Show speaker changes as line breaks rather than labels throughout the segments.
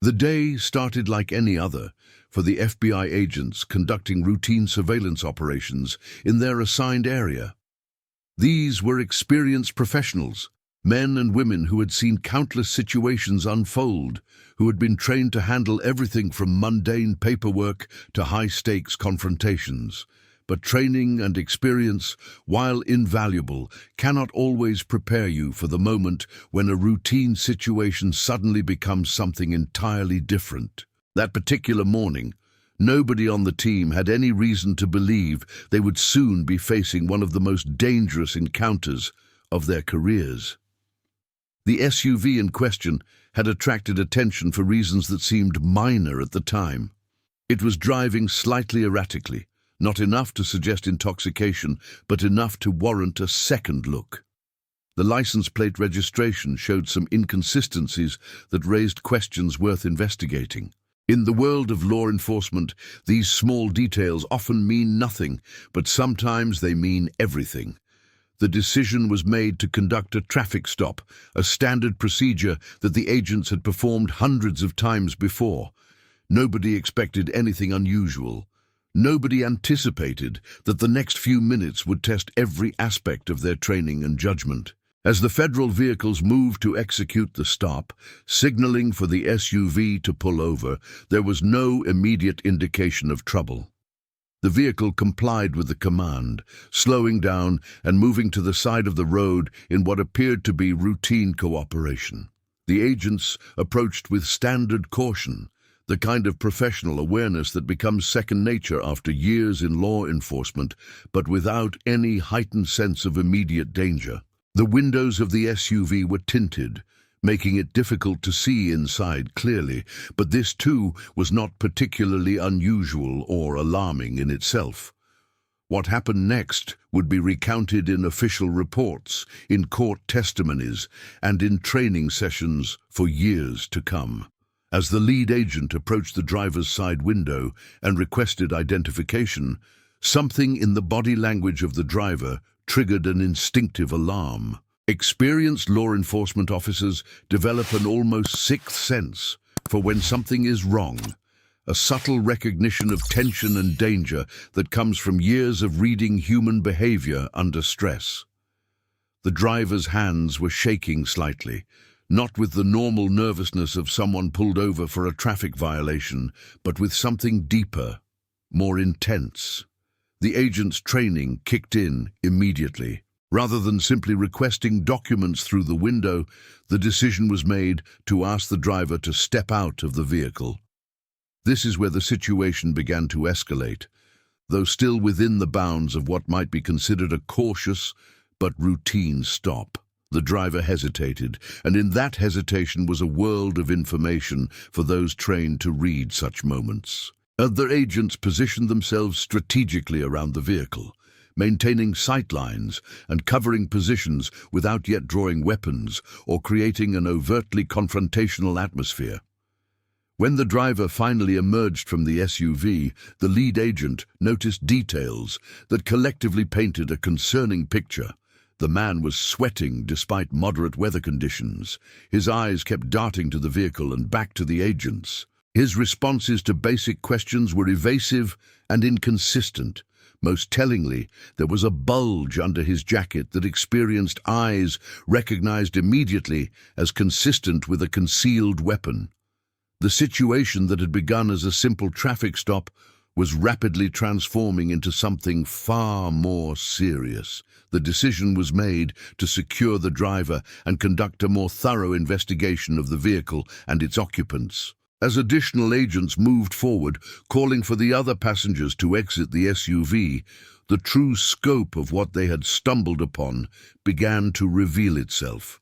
The day started like any other for the FBI agents conducting routine surveillance operations in their assigned area. These were experienced professionals, men and women who had seen countless situations unfold, who had been trained to handle everything from mundane paperwork to high-stakes confrontations. But training and experience, while invaluable, cannot always prepare you for the moment when a routine situation suddenly becomes something entirely different. That particular morning, nobody on the team had any reason to believe they would soon be facing one of the most dangerous encounters of their careers. The SUV in question had attracted attention for reasons that seemed minor at the time. It was driving slightly erratically, not enough to suggest intoxication, but enough to warrant a second look. The license plate registration showed some inconsistencies that raised questions worth investigating. In the world of law enforcement, these small details often mean nothing, but sometimes they mean everything. The decision was made to conduct a traffic stop, a standard procedure that the agents had performed hundreds of times before. Nobody expected anything unusual. Nobody anticipated that the next few minutes would test every aspect of their training and judgment. As the federal vehicles moved to execute the stop, signaling for the SUV to pull over, there was no immediate indication of trouble. The vehicle complied with the command, slowing down and moving to the side of the road in what appeared to be routine cooperation. The agents approached with standard caution, the kind of professional awareness that becomes second nature after years in law enforcement, but without any heightened sense of immediate danger. The windows of the SUV were tinted, making it difficult to see inside clearly, but this too was not particularly unusual or alarming in itself. What happened next would be recounted in official reports, in court testimonies, and in training sessions for years to come. As the lead agent approached the driver's side window and requested identification, something in the body language of the driver triggered an instinctive alarm. Experienced law enforcement officers develop an almost sixth sense for when something is wrong, a subtle recognition of tension and danger that comes from years of reading human behavior under stress. The driver's hands were shaking slightly, not with the normal nervousness of someone pulled over for a traffic violation, but with something deeper, more intense. The agent's training kicked in immediately. Rather than simply requesting documents through the window, the decision was made to ask the driver to step out of the vehicle. This is where the situation began to escalate, though still within the bounds of what might be considered a cautious but routine stop. The driver hesitated, and in that hesitation was a world of information for those trained to read such moments. Other agents positioned themselves strategically around the vehicle, maintaining sight lines and covering positions without yet drawing weapons or creating an overtly confrontational atmosphere. When the driver finally emerged from the SUV, the lead agent noticed details that collectively painted a concerning picture. The man was sweating despite moderate weather conditions. His eyes kept darting to the vehicle and back to the agents. His responses to basic questions were evasive and inconsistent. Most tellingly, there was a bulge under his jacket that experienced eyes recognized immediately as consistent with a concealed weapon. The situation that had begun as a simple traffic stop was rapidly transforming into something far more serious. The decision was made to secure the driver and conduct a more thorough investigation of the vehicle and its occupants. As additional agents moved forward, calling for the other passengers to exit the SUV, the true scope of what they had stumbled upon began to reveal itself.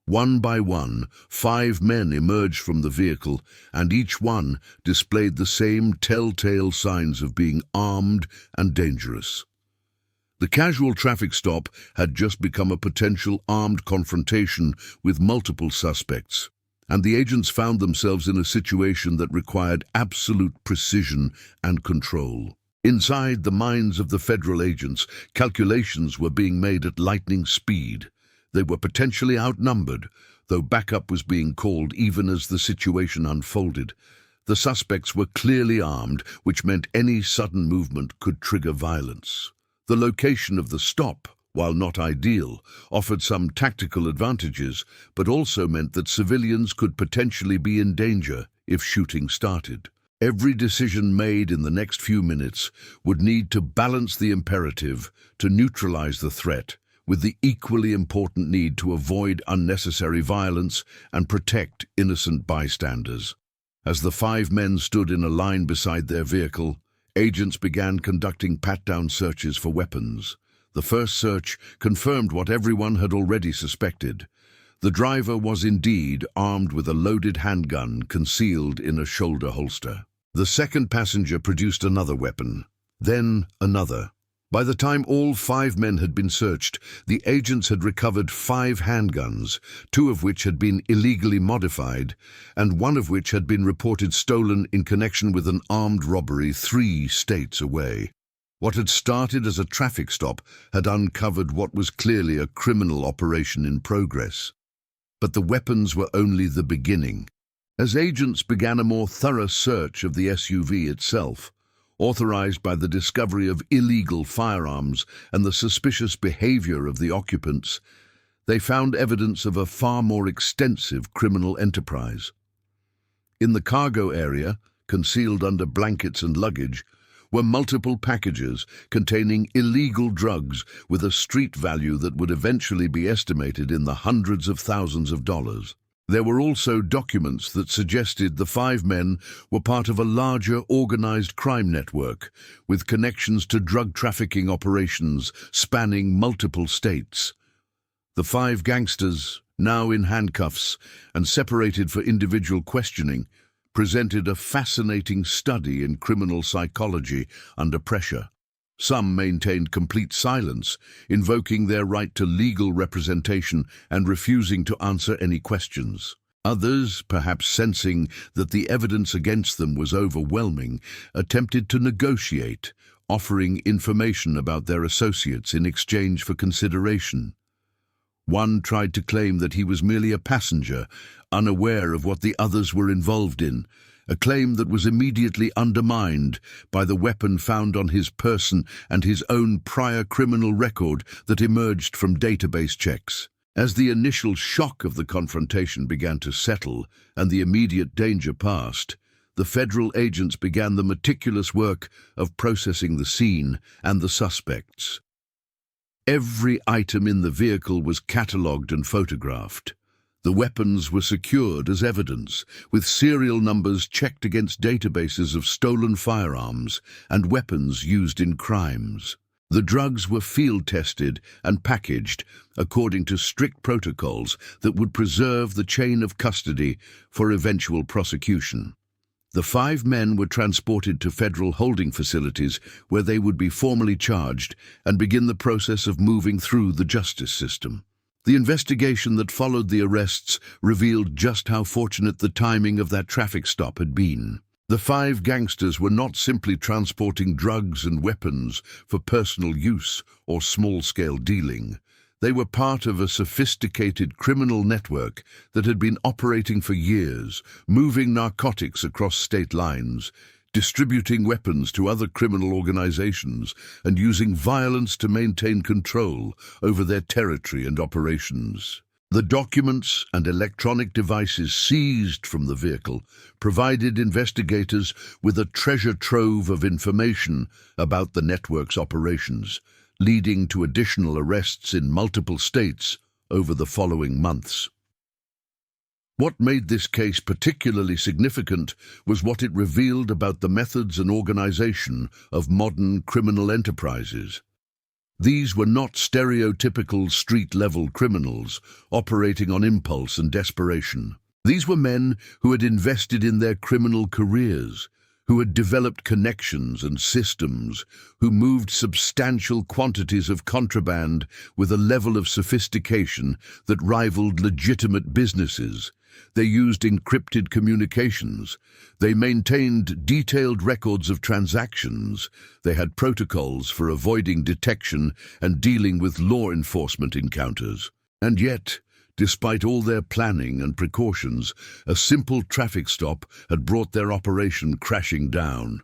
One by one, 5 men emerged from the vehicle, and each one displayed the same telltale signs of being armed and dangerous. The casual traffic stop had just become a potential armed confrontation with multiple suspects, and the agents found themselves in a situation that required absolute precision and control. Inside the minds of the federal agents, calculations were being made at lightning speed. They were potentially outnumbered. Though backup was being called even as the situation unfolded, the suspects were clearly armed, which meant any sudden movement could trigger violence. The location of the stop, while not ideal, offered some tactical advantages, but also meant that civilians could potentially be in danger if shooting started. Every decision made in the next few minutes would need to balance the imperative to neutralize the threat with the equally important need to avoid unnecessary violence and protect innocent bystanders. As the 5 men stood in a line beside their vehicle, agents began conducting pat-down searches for weapons. The first search confirmed what everyone had already suspected. The driver was indeed armed with a loaded handgun concealed in a shoulder holster. The second passenger produced another weapon, then another. By the time all 5 men had been searched, the agents had recovered 5 handguns, 2 of which had been illegally modified, and 1 of which had been reported stolen in connection with an armed robbery 3 states away. What had started as a traffic stop had uncovered what was clearly a criminal operation in progress. But the weapons were only the beginning. As agents began a more thorough search of the SUV itself, authorized by the discovery of illegal firearms and the suspicious behavior of the occupants, they found evidence of a far more extensive criminal enterprise. In the cargo area, concealed under blankets and luggage, were multiple packages containing illegal drugs with a street value that would eventually be estimated in the hundreds of thousands of dollars. There were also documents that suggested the 5 men were part of a larger organized crime network with connections to drug trafficking operations spanning multiple states. The 5 gangsters, now in handcuffs and separated for individual questioning, presented a fascinating study in criminal psychology under pressure. Some maintained complete silence, invoking their right to legal representation and refusing to answer any questions. Others, perhaps sensing that the evidence against them was overwhelming, attempted to negotiate, offering information about their associates in exchange for consideration. One tried to claim that he was merely a passenger, unaware of what the others were involved in, a claim that was immediately undermined by the weapon found on his person and his own prior criminal record that emerged from database checks. As the initial shock of the confrontation began to settle and the immediate danger passed, the federal agents began the meticulous work of processing the scene and the suspects. Every item in the vehicle was catalogued and photographed. The weapons were secured as evidence, with serial numbers checked against databases of stolen firearms and weapons used in crimes. The drugs were field-tested and packaged according to strict protocols that would preserve the chain of custody for eventual prosecution. The 5 men were transported to federal holding facilities where they would be formally charged and begin the process of moving through the justice system. The investigation that followed the arrests revealed just how fortunate the timing of that traffic stop had been. The 5 gangsters were not simply transporting drugs and weapons for personal use or small-scale dealing. They were part of a sophisticated criminal network that had been operating for years, moving narcotics across state lines, distributing weapons to other criminal organizations, and using violence to maintain control over their territory and operations. The documents and electronic devices seized from the vehicle provided investigators with a treasure trove of information about the network's operations, leading to additional arrests in multiple states over the following months. What made this case particularly significant was what it revealed about the methods and organization of modern criminal enterprises. These were not stereotypical street-level criminals operating on impulse and desperation. These were men who had invested in their criminal careers, who had developed connections and systems, who moved substantial quantities of contraband with a level of sophistication that rivaled legitimate businesses. They used encrypted communications. They maintained detailed records of transactions. They had protocols for avoiding detection and dealing with law enforcement encounters. And yet, Despite all their planning and precautions, a simple traffic stop had brought their operation crashing down.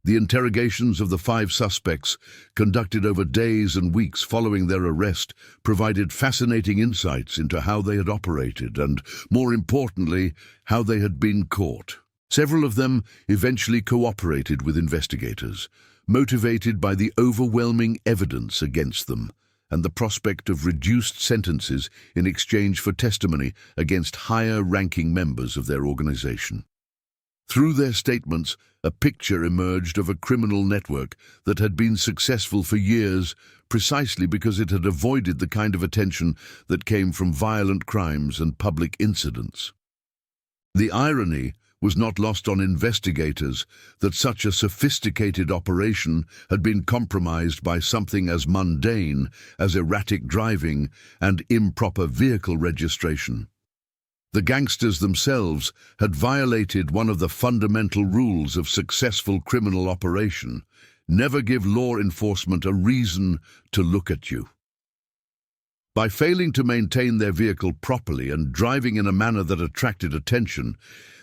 The interrogations of the 5 suspects, conducted over days and weeks following their arrest, provided fascinating insights into how they had operated and, more importantly, how they had been caught. Several of them eventually cooperated with investigators, motivated by the overwhelming evidence against them and the prospect of reduced sentences in exchange for testimony against higher-ranking members of their organization. Through their statements, a picture emerged of a criminal network that had been successful for years precisely because it had avoided the kind of attention that came from violent crimes and public incidents. The irony was not lost on investigators that such a sophisticated operation had been compromised by something as mundane as erratic driving and improper vehicle registration. The gangsters themselves had violated one of the fundamental rules of successful criminal operation: never give law enforcement a reason to look at you. By failing to maintain their vehicle properly and driving in a manner that attracted attention,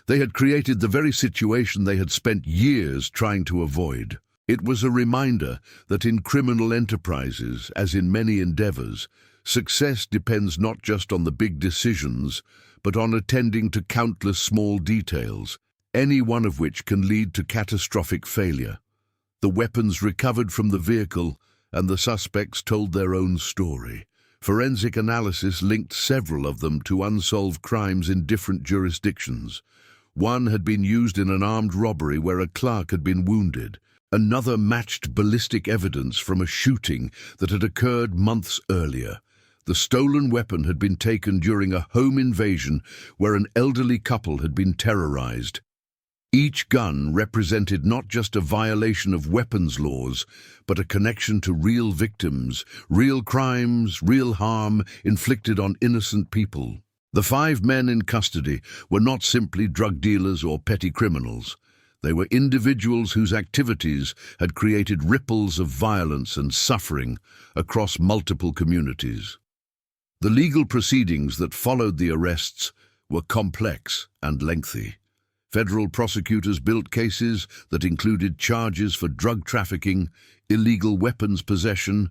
they had created the very situation they had spent years trying to avoid. It was a reminder that in criminal enterprises, as in many endeavors, success depends not just on the big decisions, but on attending to countless small details, any one of which can lead to catastrophic failure. The weapons recovered from the vehicle, and the suspects told their own story. Forensic analysis linked several of them to unsolved crimes in different jurisdictions. One had been used in an armed robbery where a clerk had been wounded. Another matched ballistic evidence from a shooting that had occurred months earlier. The stolen weapon had been taken during a home invasion where an elderly couple had been terrorized. Each gun represented not just a violation of weapons laws, but a connection to real victims, real crimes, real harm inflicted on innocent people. The 5 men in custody were not simply drug dealers or petty criminals. They were individuals whose activities had created ripples of violence and suffering across multiple communities. The legal proceedings that followed the arrests were complex and lengthy. Federal prosecutors built cases that included charges for drug trafficking, illegal weapons possession,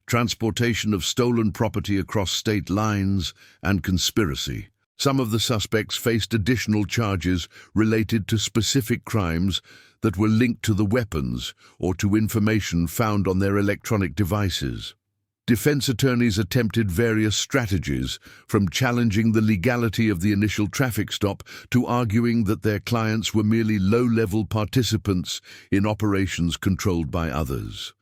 transportation of stolen property across state lines, and conspiracy. Some of the suspects faced additional charges related to specific crimes that were linked to the weapons or to information found on their electronic devices. Defense attorneys attempted various strategies, from challenging the legality of the initial traffic stop to arguing that their clients were merely low-level participants in operations controlled by others.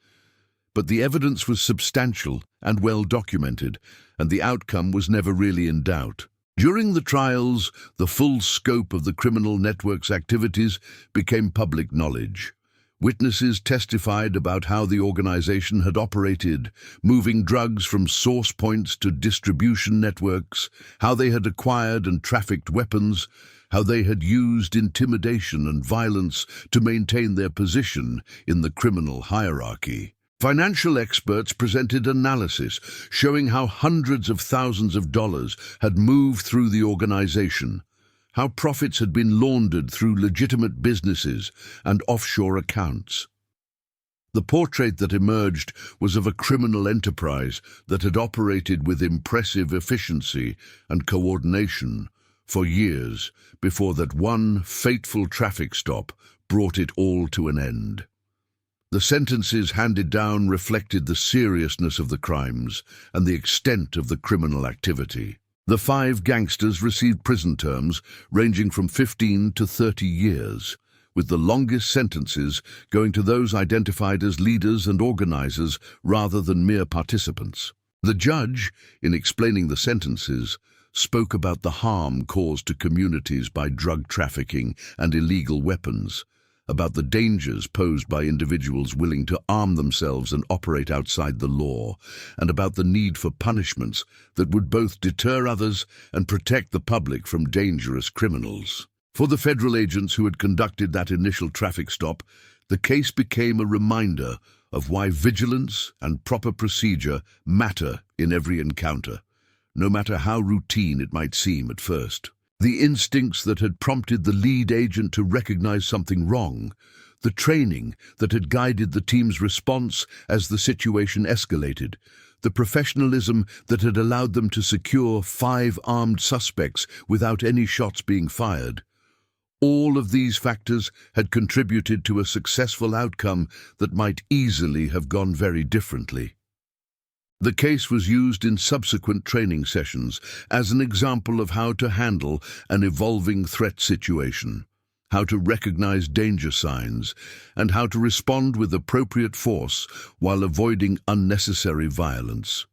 But the evidence was substantial and well documented, and the outcome was never really in doubt. During the trials, the full scope of the criminal network's activities became public knowledge. Witnesses testified about how the organization had operated, moving drugs from source points to distribution networks, how they had acquired and trafficked weapons, how they had used intimidation and violence to maintain their position in the criminal hierarchy. Financial experts presented analysis showing how hundreds of thousands of dollars had moved through the organization, how profits had been laundered through legitimate businesses and offshore accounts. The portrait that emerged was of a criminal enterprise that had operated with impressive efficiency and coordination for years before that one fateful traffic stop brought it all to an end. The sentences handed down reflected the seriousness of the crimes and the extent of the criminal activity. The 5 gangsters received prison terms ranging from 15 to 30 years, with the longest sentences going to those identified as leaders and organizers rather than mere participants. The judge, in explaining the sentences, spoke about the harm caused to communities by drug trafficking and illegal weapons, about the dangers posed by individuals willing to arm themselves and operate outside the law, and about the need for punishments that would both deter others and protect the public from dangerous criminals. For the federal agents who had conducted that initial traffic stop, the case became a reminder of why vigilance and proper procedure matter in every encounter. no matter how routine it might seem at first. The instincts that had prompted the lead agent to recognize something wrong, the training that had guided the team's response as the situation escalated, the professionalism that had allowed them to secure 5 armed suspects without any shots being fired. All of these factors had contributed to a successful outcome that might easily have gone very differently. The case was used in subsequent training sessions as an example of how to handle an evolving threat situation, how to recognize danger signs, and how to respond with appropriate force while avoiding unnecessary violence.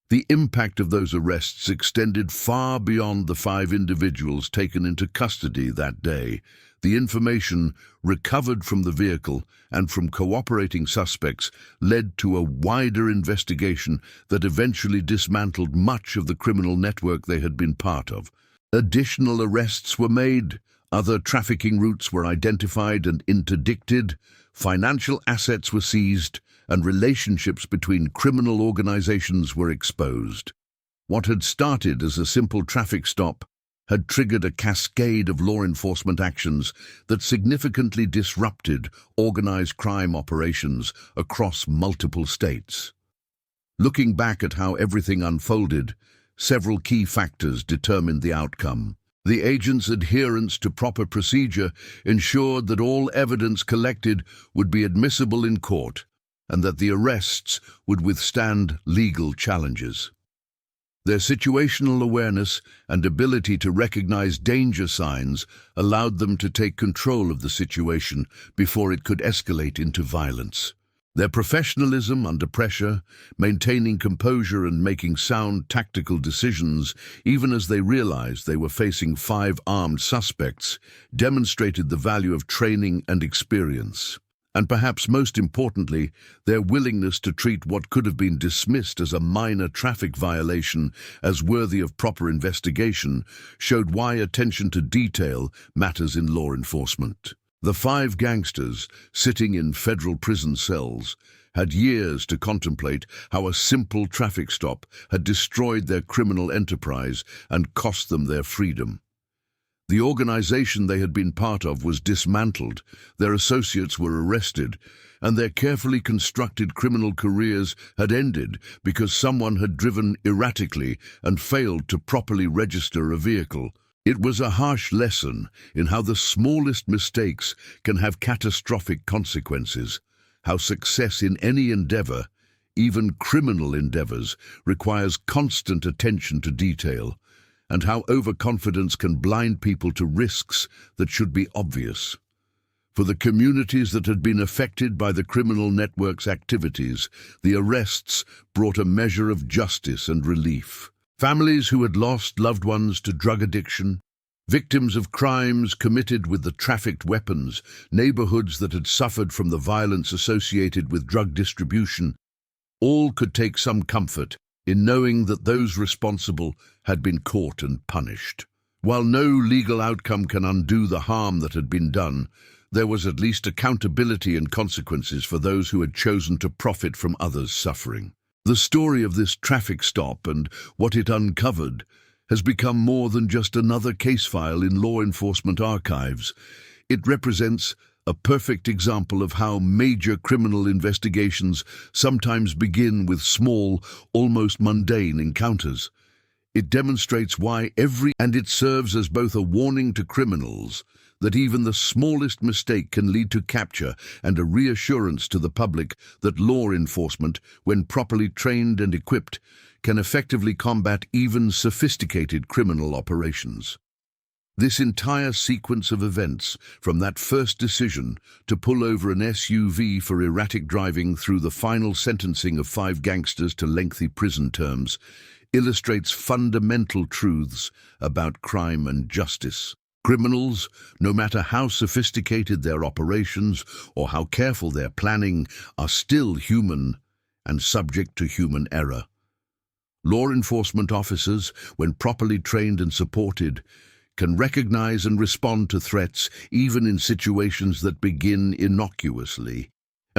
The impact of those arrests extended far beyond the 5 individuals taken into custody that day. The information recovered from the vehicle and from cooperating suspects led to a wider investigation that eventually dismantled much of the criminal network they had been part of. Additional arrests were made, other trafficking routes were identified and interdicted, financial assets were seized, and relationships between criminal organizations were exposed. What had started as a simple traffic stop had triggered a cascade of law enforcement actions that significantly disrupted organized crime operations across multiple states. Looking back at how everything unfolded, several key factors determined the outcome. The agents' adherence to proper procedure ensured that all evidence collected would be admissible in court, and that the arrests would withstand legal challenges. Their situational awareness and ability to recognize danger signs allowed them to take control of the situation before it could escalate into violence. Their professionalism under pressure, maintaining composure and making sound tactical decisions, even as they realized they were facing 5 armed suspects, demonstrated the value of training and experience. And perhaps most importantly, their willingness to treat what could have been dismissed as a minor traffic violation as worthy of proper investigation showed why attention to detail matters in law enforcement. The 5 gangsters, sitting in federal prison cells, had years to contemplate how a simple traffic stop had destroyed their criminal enterprise and cost them their freedom. The organization they had been part of was dismantled, their associates were arrested, and their carefully constructed criminal careers had ended because someone had driven erratically and failed to properly register a vehicle. It was a harsh lesson in how the smallest mistakes can have catastrophic consequences, how success in any endeavor, even criminal endeavors, requires constant attention to detail, and how overconfidence can blind people to risks that should be obvious. For the communities that had been affected by the criminal network's activities, the arrests brought a measure of justice and relief. Families who had lost loved ones to drug addiction, victims of crimes committed with the trafficked weapons, neighborhoods that had suffered from the violence associated with drug distribution, all could take some comfort in knowing that those responsible had been caught and punished. While no legal outcome can undo the harm that had been done, there was at least accountability and consequences for those who had chosen to profit from others' suffering. The story of this traffic stop and what it uncovered has become more than just another case file in law enforcement archives. It represents a perfect example of how major criminal investigations sometimes begin with small, almost mundane encounters. It demonstrates why and it serves as both a warning to criminals that even the smallest mistake can lead to capture and a reassurance to the public that law enforcement, when properly trained and equipped, can effectively combat even sophisticated criminal operations. This entire sequence of events, from that first decision to pull over an SUV for erratic driving through the final sentencing of 5 gangsters to lengthy prison terms, illustrates fundamental truths about crime and justice. Criminals, no matter how sophisticated their operations or how careful their planning, are still human and subject to human error. Law enforcement officers, when properly trained and supported, can recognize and respond to threats even in situations that begin innocuously.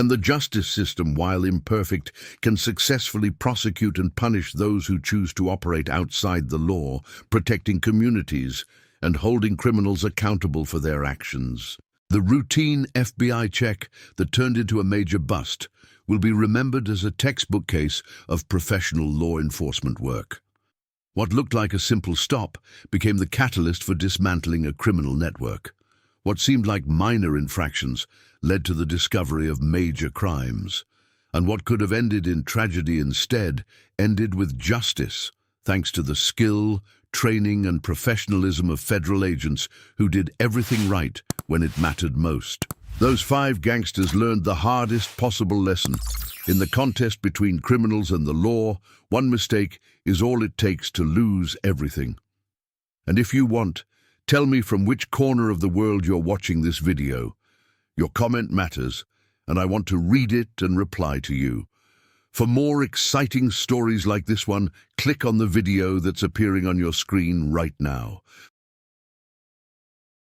And the justice system, while imperfect, can successfully prosecute and punish those who choose to operate outside the law, protecting communities and holding criminals accountable for their actions. The routine FBI check that turned into a major bust will be remembered as a textbook case of professional law enforcement work. What looked like a simple stop became the catalyst for dismantling a criminal network. What seemed like minor infractions led to the discovery of major crimes. And what could have ended in tragedy instead ended with justice, thanks to the skill, training, and professionalism of federal agents who did everything right when it mattered most. Those 5 gangsters learned the hardest possible lesson. In the contest between criminals and the law, one mistake is all it takes to lose everything. And if you want, tell me from which corner of the world you're watching this video. Your comment matters, and I want to read it and reply to you. For more exciting stories like this one, click on the video that's appearing on your screen right now.